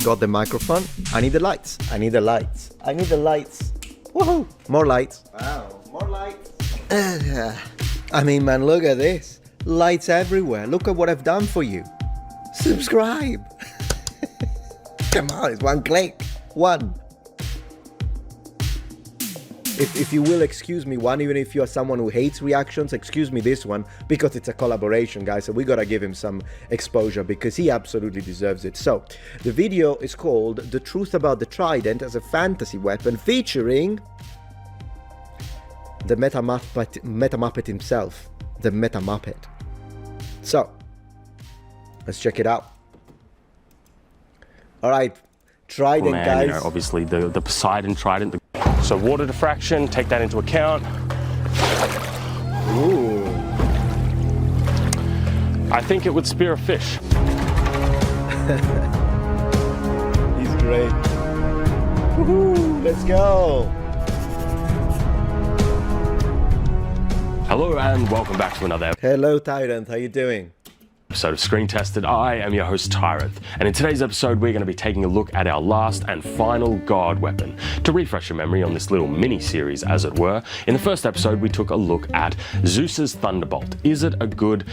Got the microphone. I need the lights. I need the lights. I need the lights. Woohoo! More lights. Wow, more lights. I mean, man, look at this. Lights everywhere. Look at what I've done for you. Subscribe. Come on, it's one click. One. If you will excuse me one, even if you're someone who hates reactions, excuse me this one, because it's a collaboration, guys, so we gotta give him some exposure because he absolutely deserves it. So, the video is called The Truth About the Trident as a Fantasy Weapon, featuring the Meta Muppet himself, the Meta Muppet. So, let's check it out. Alright, Trident, guys. You know, obviously the Poseidon Trident. So water diffraction, take that into account. Ooh. I think it would spear a fish. He's great. Woohoo, let's go. Hello and welcome back to another Hello, Trident, how you doing? episode of Screen Tested. I am your host Trident, and in today's episode we're going to be taking a look at our last and final god weapon. To refresh your memory on this little mini-series, as it were, in the first episode we took a look at Zeus's Thunderbolt. Is it a good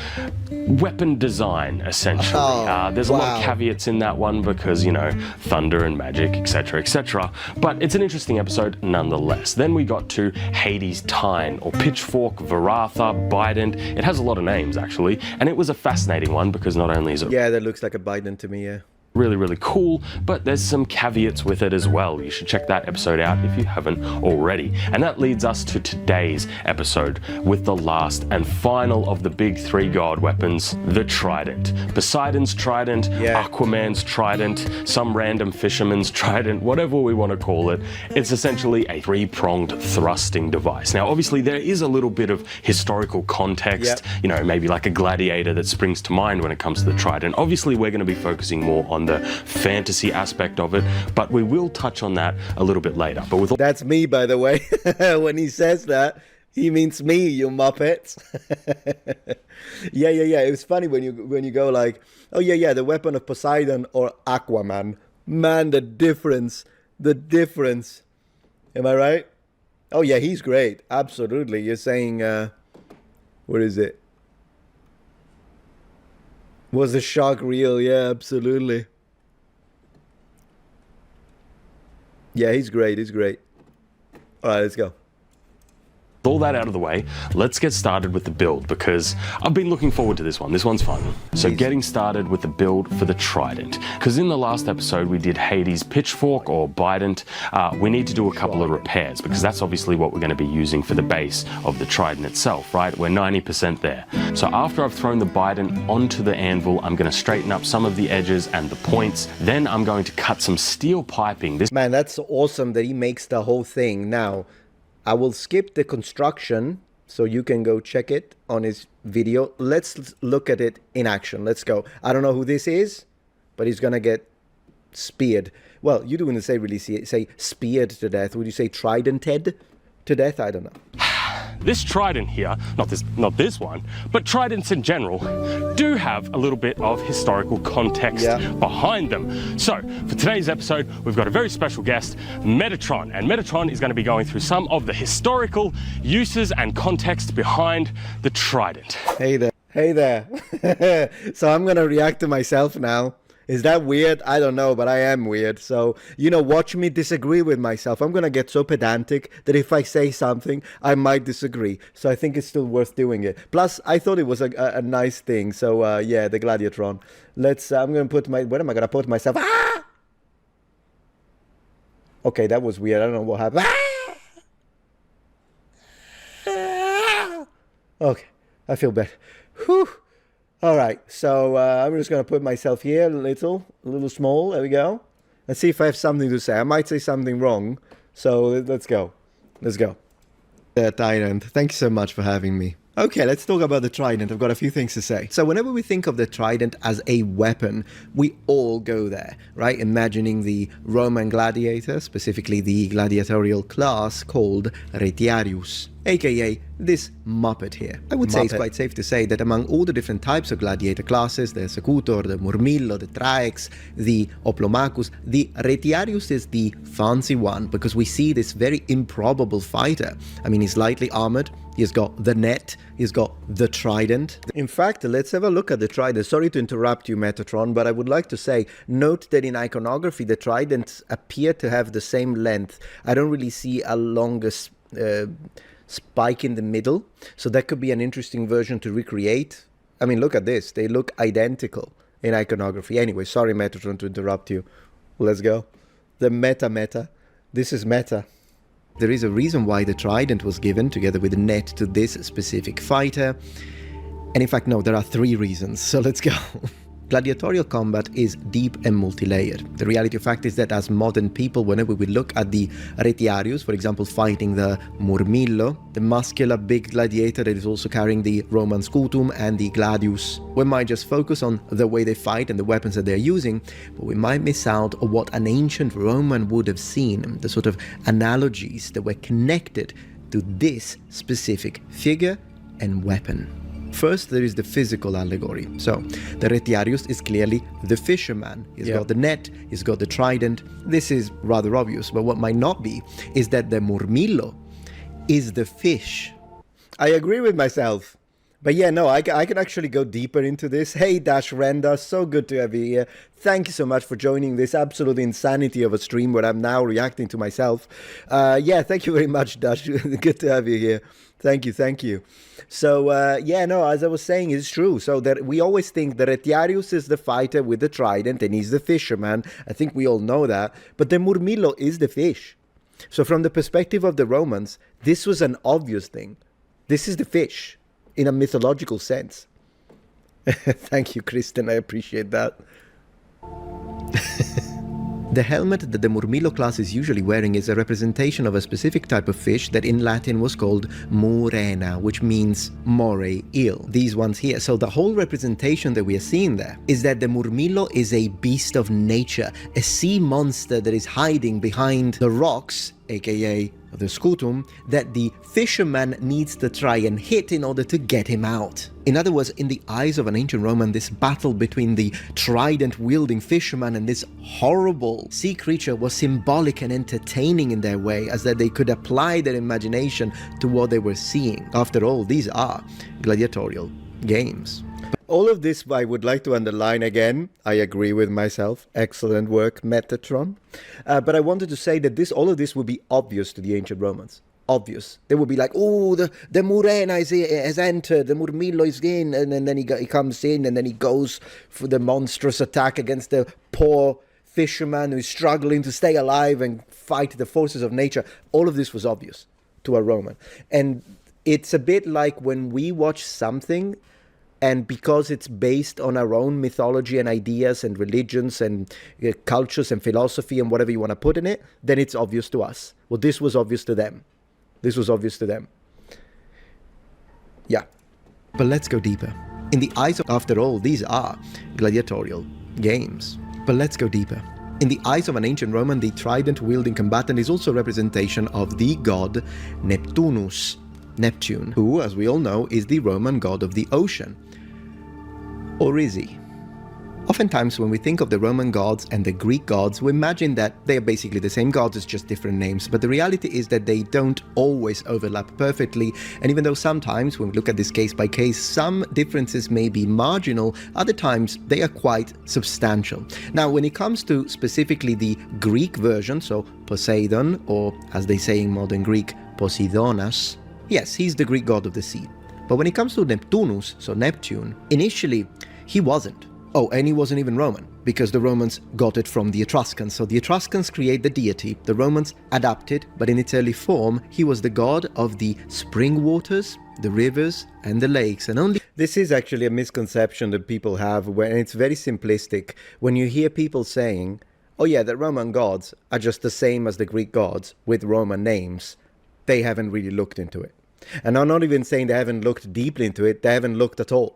weapon design, essentially? There's a lot of caveats in that one because, you know, thunder and magic, etc, etc, but it's an interesting episode nonetheless. Then we got to Hades' Tine, or Pitchfork, Varatha, Bident. It has a lot of names actually, and it was a fascinating one because not only is it that looks like a Biden to me, yeah. Really cool, but there's some caveats with it as well. You should check that episode out if you haven't already. And that leads us to today's episode with the last and final of the big three god weapons, the Trident. Poseidon's Trident, Aquaman's Trident, some random fisherman's Trident, whatever we want to call it. It's essentially a three-pronged thrusting device. Now, obviously, there is a little bit of historical context, you know, maybe like a gladiator that springs to mind when it comes to the Trident. Obviously, we're going to be focusing more on the fantasy aspect of it, but we will touch on that a little bit later. But with that's me, by the way. When he says that, he means me, you muppets. yeah. It was funny when you go like, oh yeah, the weapon of Poseidon or Aquaman. Man, the difference. Am I right? Oh yeah, he's great. Absolutely. You're saying, what is it? Was the shark real? Yeah, absolutely. Yeah, he's great. All right, let's go. With all that out of the way, let's get started with the build because I've been looking forward to this one. This one's fun. So getting started with the build for the Trident, because in the last episode we did Hades' Pitchfork or Bident. We need to do a couple of repairs because that's obviously what we're going to be using for the base of the Trident itself, right? We're 90% there. So after I've thrown the Bident onto the anvil, I'm going to straighten up some of the edges and the points. Then I'm going to cut some steel piping. Man, that's awesome that he makes the whole thing. Now, I will skip the construction so you can go check it on his video. Let's look at it in action. Let's go. I don't know who this is, but he's gonna get speared. Well, you wouldn't say speared to death. Would you say tridented to death? I don't know. This Trident here, not this one, but Tridents in general, do have a little bit of historical context behind them. So, for today's episode, we've got a very special guest, Metatron, and Metatron is going to be going through some of the historical uses and context behind the Trident. Hey there. So I'm going to react to myself now. Is that weird? I don't know, but I am weird. So, you know, watch me disagree with myself. I'm going to get so pedantic that if I say something, I might disagree. So I think it's still worth doing it. Plus, I thought it was a nice thing. So, yeah, the Gladiatorial. I'm going to put where am I going to put myself? Ah! Okay, that was weird. I don't know what happened. Ah! Okay, I feel better. Whew. All right, so I'm just going to put myself here a little small. There we go. Let's see if I have something to say. I might say something wrong, so let's go. Trident, thank you so much for having me. Okay, let's talk about the Trident. I've got a few things to say. So whenever we think of the Trident as a weapon, we all go there, right? Imagining the Roman gladiator, specifically the gladiatorial class called Retiarius. aka this Muppet here. I would say it's quite safe to say that among all the different types of gladiator classes, the Secutor, the Murmillo, the Traex, the Oplomachus, the Retiarius is the fancy one because we see this very improbable fighter. I mean, he's lightly armored, he's got the net, he's got the trident. In fact, let's have a look at the trident. Sorry to interrupt you, Metatron, but I would like to say, note that in iconography, the tridents appear to have the same length. I don't really see a longer spike in the middle, so that could be an interesting version to recreate. I mean, look at this. They look identical in iconography. Anyway, sorry, Metatron, to interrupt you. Let's go. The meta. This is meta. There is a reason why the trident was given together with the net to this specific fighter. And in fact, no, there are 3 reasons, so let's go. Gladiatorial combat is deep and multi-layered. The reality of fact is that as modern people, whenever we look at the Retiarius, for example, fighting the Murmillo, the muscular big gladiator that is also carrying the Roman scutum, and the Gladius, we might just focus on the way they fight and the weapons that they're using, but we might miss out on what an ancient Roman would have seen, the sort of analogies that were connected to this specific figure and weapon. First, there is the physical allegory. So, the Retiarius is clearly the fisherman. He's got the net, he's got the trident. This is rather obvious, but what might not be is that the Murmillo is the fish. I agree with myself. But yeah, no, I can actually go deeper into this. Hey, Dash Renda, so good to have you here. Thank you so much for joining this absolute insanity of a stream where I'm now reacting to myself. Yeah, thank you very much, Dash. Good to have you here. Thank you. So, yeah, no, as I was saying, it's true. So that we always think that Retiarius is the fighter with the trident and he's the fisherman. I think we all know that. But the Murmillo is the fish. So from the perspective of the Romans, this was an obvious thing. This is the fish in a mythological sense. Thank you, Kristen. I appreciate that. The helmet that the Murmillo class is usually wearing is a representation of a specific type of fish that in Latin was called murena, which means moray, eel. These ones here. So the whole representation that we are seeing there is that the Murmillo is a beast of nature, a sea monster that is hiding behind the rocks, aka the scutum, that the fisherman needs to try and hit in order to get him out. In other words, in the eyes of an ancient Roman, this battle between the trident-wielding fisherman and this horrible sea creature was symbolic and entertaining in their way, as that they could apply their imagination to what they were seeing. After all, these are gladiatorial games. All of this I would like to underline again. I agree with myself. Excellent work, Metatron. But I wanted to say that all of this would be obvious to the ancient Romans. Obvious. They would be like, oh, the Murena has entered, the Murmillo is in, and then he comes in, and then he goes for the monstrous attack against the poor fisherman who is struggling to stay alive and fight the forces of nature. All of this was obvious to a Roman. And it's a bit like when we watch something, and because it's based on our own mythology and ideas and religions and cultures and philosophy and whatever you want to put in it, then it's obvious to us. Well, this was obvious to them. Yeah. But let's go deeper. In the eyes of, after all, these are gladiatorial games. But let's go deeper. In the eyes of an ancient Roman, the trident-wielding combatant is also a representation of the god Neptunus, Neptune, who, as we all know, is the Roman god of the ocean. Or is he? Oftentimes, when we think of the Roman gods and the Greek gods, we imagine that they are basically the same gods, it's just different names. But the reality is that they don't always overlap perfectly. And even though sometimes, when we look at this case by case, some differences may be marginal, other times they are quite substantial. Now, when it comes to specifically the Greek version, so Poseidon, or as they say in modern Greek, Poseidonas, yes, he's the Greek god of the sea. But when it comes to Neptunus, so Neptune, initially he wasn't. Oh, and he wasn't even Roman, because the Romans got it from the Etruscans. So the Etruscans create the deity, the Romans adapted, but in its early form, he was the god of the spring waters, the rivers, and the lakes, and only... This is actually a misconception that people have, and it's very simplistic. When you hear people saying, oh yeah, the Roman gods are just the same as the Greek gods with Roman names, they haven't really looked into it. And I'm not even saying they haven't looked deeply into it, they haven't looked at all.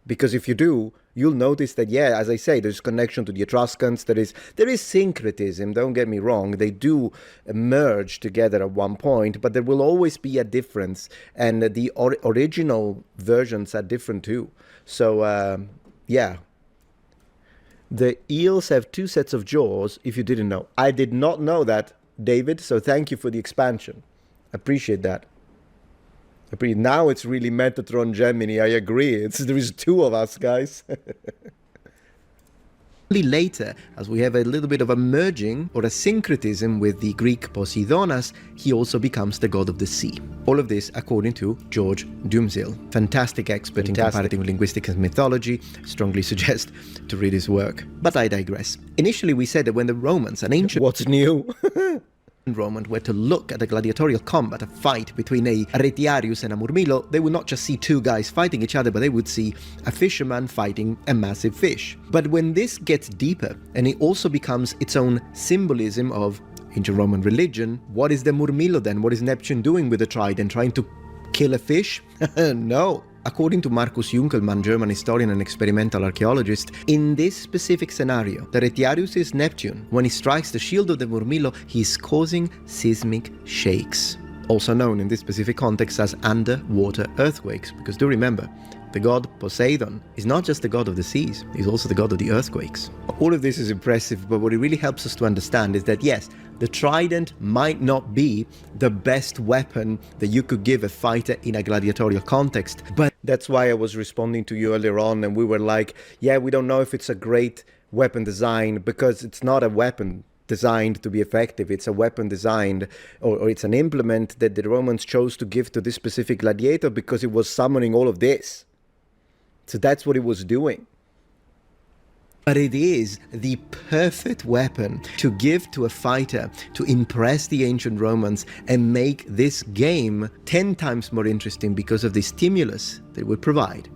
Because if you do, you'll notice that, yeah, as I say, there's connection to the Etruscans. There is syncretism, don't get me wrong. They do merge together at one point, but there will always be a difference. And the original versions are different too. So, yeah. The eels have 2 sets of jaws, if you didn't know. I did not know that, David, so thank you for the expansion. Appreciate that. Now it's really Metatron Gemini, I agree. There is 2 of us, guys. Later, as we have a little bit of a merging or a syncretism with the Greek Poseidonas, he also becomes the god of the sea. All of this according to George Dumzil, fantastic expert in comparative linguistics and mythology. Strongly suggest to read his work. But I digress. Initially we said that when the Romans, an ancient... What's new? Roman were to look at a gladiatorial combat, a fight between a retiarius and a murmillo, they would not just see 2 guys fighting each other, but they would see a fisherman fighting a massive fish. But when this gets deeper, and it also becomes its own symbolism of ancient Roman religion, what is the murmillo then? What is Neptune doing with the trident? Trying to kill a fish? No. According to Markus Junkelmann, German historian and experimental archaeologist, in this specific scenario, the Retiarius is Neptune. When he strikes the shield of the Murmillo, he is causing seismic shakes, also known in this specific context as underwater earthquakes, because do remember, the god Poseidon is not just the god of the seas, he's also the god of the earthquakes. All of this is impressive, but what it really helps us to understand is that yes, the trident might not be the best weapon that you could give a fighter in a gladiatorial context, but that's why I was responding to you earlier on, and we were like, yeah, we don't know if it's a great weapon design, because it's not a weapon designed to be effective. It's a weapon designed, or it's an implement that the Romans chose to give to this specific gladiator because it was summoning all of this. So that's what it was doing. But it is the perfect weapon to give to a fighter to impress the ancient Romans and make this game 10 times more interesting because of the stimulus that it would provide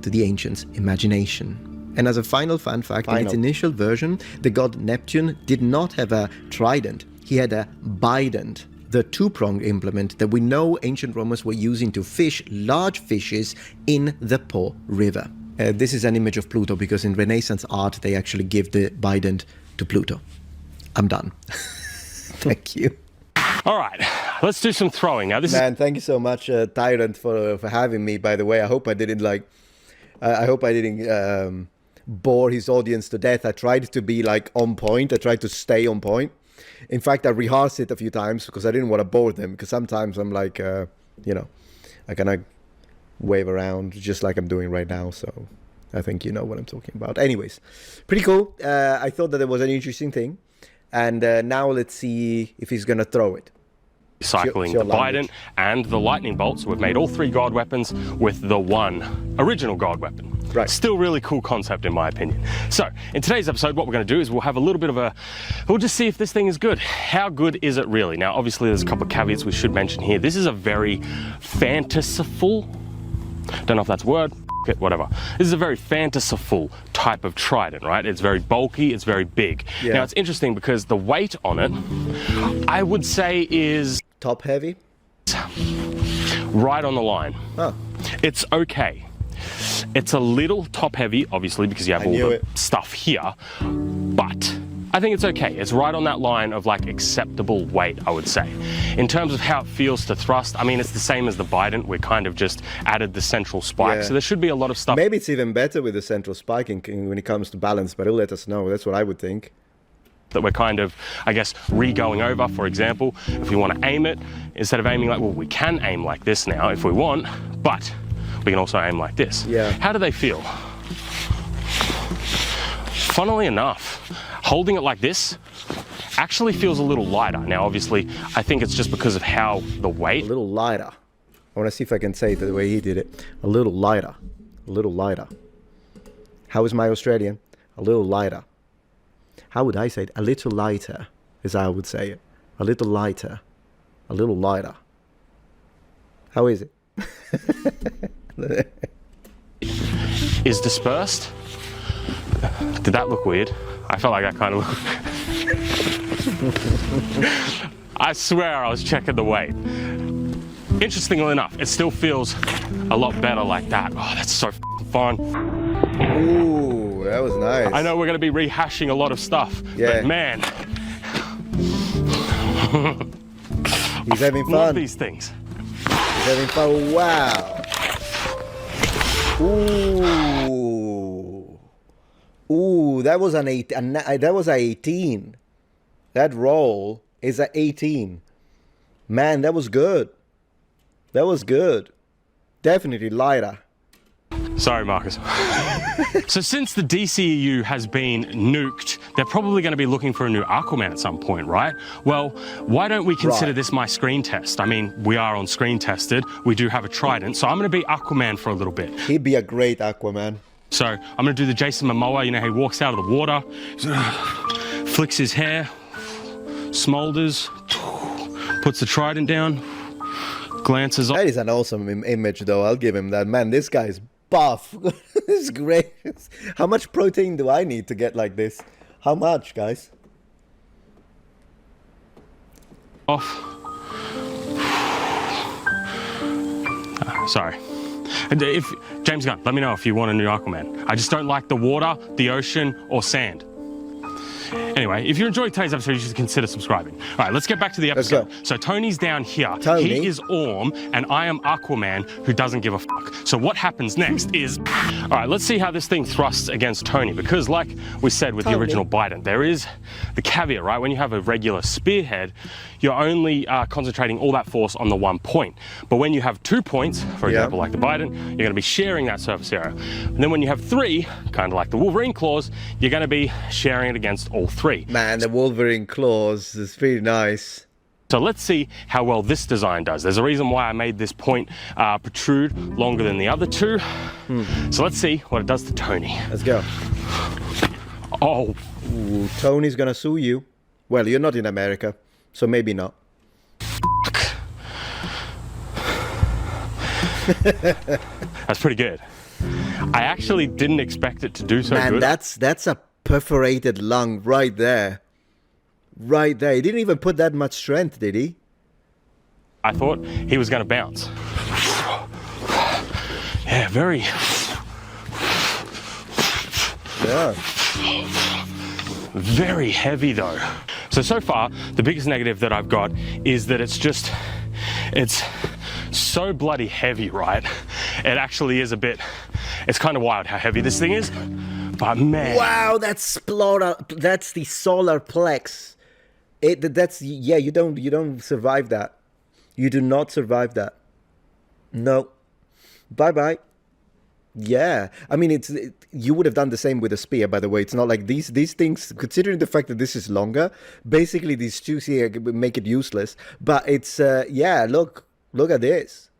to the ancients' imagination. And as a final fun fact, in its initial version, the god Neptune did not have a trident, he had a bident, the 2-pronged implement that we know ancient Romans were using to fish large fishes in the Po River. This is an image of Pluto because in Renaissance art they actually give the bident to Pluto. I'm done. Thank you. All right, let's do some throwing. Now this Man, thank you so much, Tyrant, for having me, by the way. I hope I didn't bore his audience to death. I tried to be on point. I tried to stay on point. In fact, I rehearsed it a few times because I didn't want to bore them, because sometimes I'm I kind of wave around just like I'm doing right now, so I think you know what I'm talking about. Anyways, pretty cool. I thought that there was an interesting thing, and now let's see if he's gonna throw it. Cycling the bident and the lightning bolt, so we've made all 3 god weapons with the 1 original god weapon. Right. Still really cool concept in my opinion. So in today's episode, what we're going to do is we'll have a little bit of we'll just see if this thing is good. How good is it really? Now obviously there's a couple of caveats we should mention here. This is a very fantasyful, don't know if that's a word, whatever. This is a very fantasyful type of trident, right? It's very bulky, it's very big. Yeah. Now it's interesting because the weight on it, I would say is... top heavy? Right on the line. Oh. It's okay. It's a little top heavy, obviously, because you have all the stuff here, but I think it's okay. It's right on that line of acceptable weight, I would say. In terms of how it feels to thrust, I mean, it's the same as the bident. We kind of just added the central spike, so there should be a lot of stuff. Maybe it's even better with the central spiking when it comes to balance, but he'll let us know. That's what I would think. That we're kind of, I guess, re-going over. For example, if we want to aim it, instead of aiming we can aim like this now if we want, but we can also aim like this. Yeah. How do they feel? Funnily enough, holding it like this actually feels a little lighter. Now, obviously, I think it's just because of how the weight... A little lighter. I want to see if I can say it the way he did it. A little lighter. A little lighter. How is my Australian? A little lighter. How would I say it? A little lighter, as I would say it. A little lighter. A little lighter. How is it? Is dispersed. Did that look weird? I felt like that kind of looked... I swear I was checking the weight. Interestingly enough, it still feels a lot better like that. Oh, that's so fun. Ooh, that was nice. I know we're going to be rehashing a lot of stuff, Yeah. but man, he's having love fun. these things. He's having fun. Wow. Ooh. Ooh, that was an 8. That was a 18. That roll is a 18. Man, that was good. That was good. Definitely lighter. Sorry, Marcus. So since the DCEU has been nuked, they're probably going to be looking for a new Aquaman at some point, right? Well, why don't we consider this my screen test? I mean, we are on screen tested. We do have a Trident, so I'm going to be Aquaman for a little bit. He'd be a great Aquaman. So I'm going to do the Jason Momoa, you know, how he walks out of the water, flicks his hair, smolders, puts the Trident down, glances off. That is an awesome image, though. I'll give him that. Man, this guy's buff. This is great. How much protein do I need to get like this? How much, guys? Off. Sorry. And if James Gunn, let me know if you want a new Aquaman. I just don't like the water, the ocean, or sand. Anyway, if you enjoyed today's episode, you should consider subscribing. All right, let's get back to the episode. Let's go. So Tony's down here. Tony? He is Orm, and I am Aquaman, who doesn't give a fuck. So what happens next is... All right, let's see how this thing thrusts against Tony, because like we said with the original Biden, there is the caveat, right? When you have a regular spearhead, you're only concentrating all that force on the one point. But when you have 2 points, for example, like the Biden, you're going to be sharing that surface area. And then when you have 3, kind of like the Wolverine claws, you're going to be sharing it against all 3. Man, the Wolverine claws is pretty nice. So let's see how well this design does. There's a reason why I made this point protrude longer than the other 2. So let's see what it does to Tony. Let's go. Oh. Ooh, Tony's gonna sue you. Well, you're not in America, so maybe not. That's pretty good. I actually didn't expect it to do so Man, good. that's a perforated lung right there. Right there. He didn't even put that much strength, did he? I thought he was going to bounce. Yeah, very. Yeah. Very heavy though. So far, the biggest negative that I've got is that it's so bloody heavy, right? It actually is a bit, it's kind of wild how heavy this thing is, but man. Wow, that's the solar plex. Yeah, you don't survive that. You do not survive that. No. Bye-bye. Yeah, I mean, you would have done the same with a spear, by the way. It's not like these things, considering the fact that this is longer, basically these two here make it useless. But it's, yeah, look at this.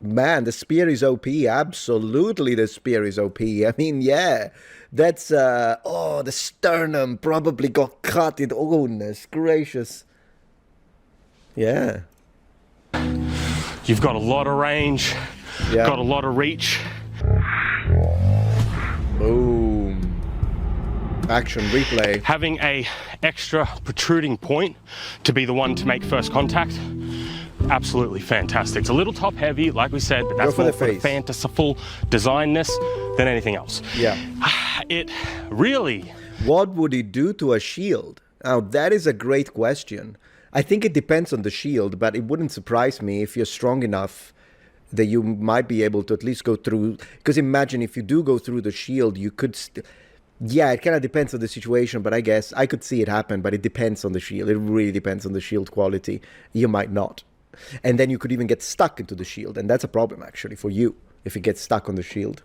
Man, the spear is OP. Absolutely, the spear is OP. I mean, yeah, that's, oh, the sternum probably got cut. Oh, goodness gracious. Yeah. You've got a lot of range, got a lot of reach. Boom. Action replay. Having a extra protruding point to be the one to make first contact, absolutely fantastic. It's a little top heavy, like we said, but that's more for the fanciful designness than anything else. Yeah. It really... What would it do to a shield? Now, that is a great question. I think it depends on the shield, but it wouldn't surprise me if you're strong enough that you might be able to at least go through. Because imagine if you do go through the shield, you could... Yeah, it kind of depends on the situation, but I guess I could see it happen, but it depends on the shield. It really depends on the shield quality. You might not. And then you could even get stuck into the shield, and that's a problem, actually, for you, if you get stuck on the shield.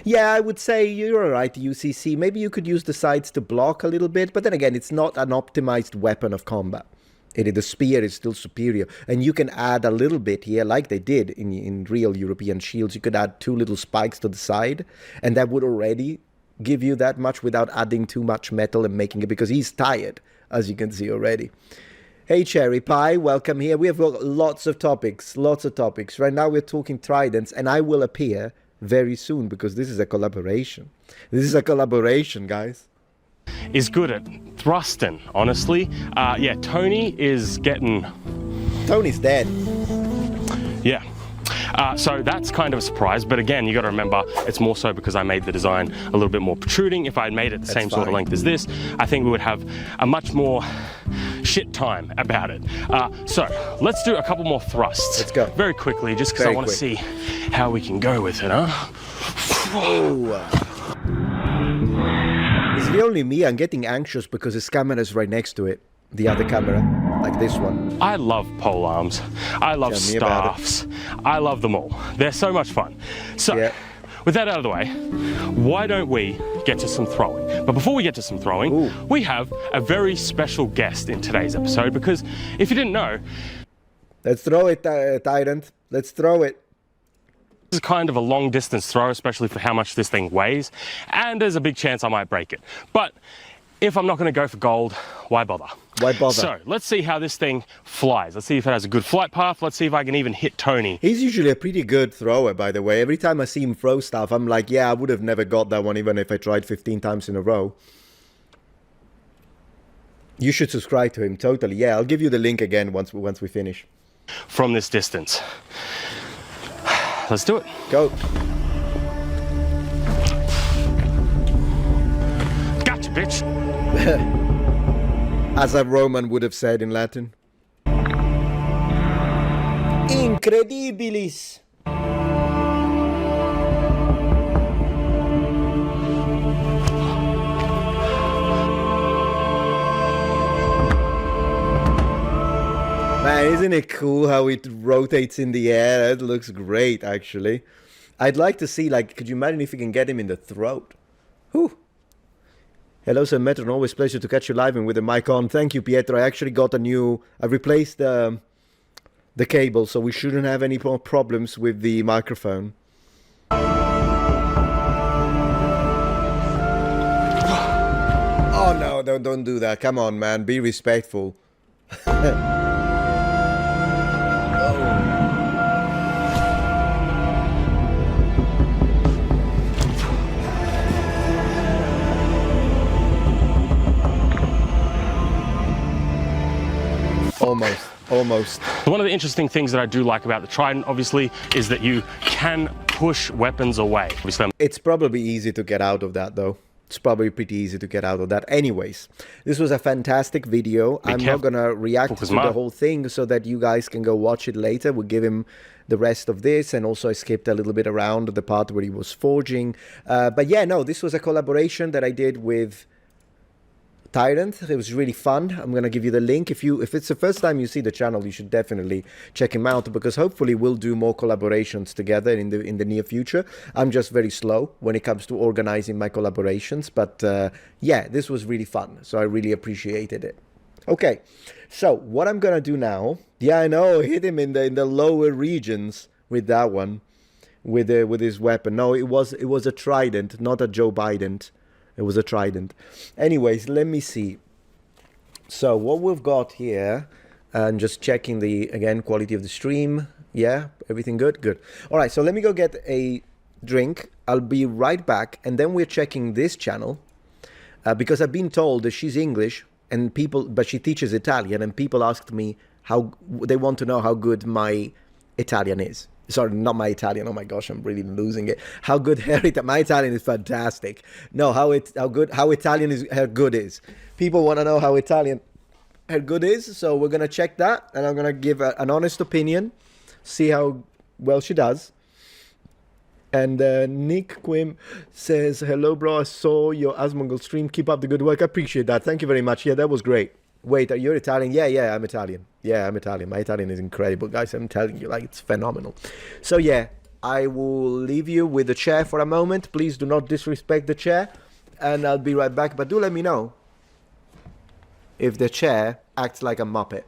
Yeah, I would say you're all right, UCC. Maybe you could use the sides to block a little bit, but then again, it's not an optimized weapon of combat. The spear is still superior, and you can add a little bit here, like they did in real European shields. You could add 2 little spikes to the side, and that would already give you that much without adding too much metal and making it, because he's tired, as you can see already. Hey, Cherry Pie, welcome here. We have got lots of topics. Right now we're talking Tridents, and I will appear very soon, because this is a collaboration. Guys. Is good at thrusting, honestly. Yeah, Tony is getting... Tony's dead. Yeah. So that's kind of a surprise, but again, you got to remember, it's more so because I made the design a little bit more protruding. If I had made it the same sort of length as this, I think we would have a much more shit time about it. So let's do a couple more thrusts. Let's go. Very quickly, just because I want to see how we can go with it, huh? Is it only me? I'm getting anxious because his camera is right next to it. The other camera, like this one. I love pole arms. I love staffs. I love them all. They're so much fun. So, with that out of the way, why don't we get to some throwing? But before we get to some throwing, we have a very special guest in today's episode, because if you didn't know... Let's throw it, Trident. Let's throw it. This is kind of a long distance throw, especially for how much this thing weighs, and there's a big chance I might break it. But if I'm not going to go for gold, why bother? Why bother? So let's see how this thing flies. Let's see if it has a good flight path. Let's see if I can even hit Tony. He's usually a pretty good thrower, by the way. Every time I see him throw stuff, I'm like, yeah, I would have never got that one even if I tried 15 times in a row. You should subscribe to him, totally. Yeah, I'll give you the link again once we finish. From this distance. Let's do it. Go. Gotcha, bitch. As a Roman would have said in Latin. Incredibilis. Man, isn't it cool how it rotates in the air? It looks great, actually. I'd like to see, like, could you imagine if you can get him in the throat? Whew. Hello, Sir Metron. Always pleasure to catch you live and with the mic on. Thank you, Pietro. I actually got I replaced the cable, so we shouldn't have any more problems with the microphone. Oh, no, don't do that. Come on, man. Be respectful. Almost. One of the interesting things that I do like about the Trident, obviously, is that you can push weapons away. Obviously, it's probably easy to get out of that, though. It's probably pretty easy to get out of that. Anyways, this was a fantastic video. I'm not going to react to the whole thing so that you guys can go watch it later. We'll give him the rest of this, and also I skipped a little bit around the part where he was forging. But yeah, no, this was a collaboration that I did with Trident. It was really fun. I'm gonna give you the link. If it's the first time you see the channel, you should definitely check him out, because hopefully we'll do more collaborations together in the near future. I'm just very slow when it comes to organizing my collaborations, but yeah, this was really fun, so I really appreciated it. Okay, so what I'm gonna do now, yeah, I know, hit him in the lower regions with that one, with his weapon. No, it was a Trident, not a Joe Biden. It was a Trident. Anyways, let me see. So what we've got here, and just checking the, again, quality of the stream. Yeah, everything good? Good. All right, so let me go get a drink. I'll be right back. And then we're checking this channel, because I've been told that she's English, and but she teaches Italian, and people asked me they want to know how good my Italian is. Sorry, not my Italian. Oh my gosh, I'm really losing it. How good my Italian is fantastic. No, how Italian is her good is. People want to know how Italian her good is, so we're gonna check that, and I'm gonna give an honest opinion, see how well she does. And Nick Quim says, "Hello, bro. I saw your Asmongold stream. Keep up the good work. I appreciate that. Thank you very much. Yeah, that was great. Wait, you're Italian? Yeah, I'm Italian. Yeah, I'm Italian. My Italian is incredible, guys. I'm telling you, like, it's phenomenal. So yeah, I will leave you with the chair for a moment. Please do not disrespect the chair, and I'll be right back. But do let me know if the chair acts like a Muppet.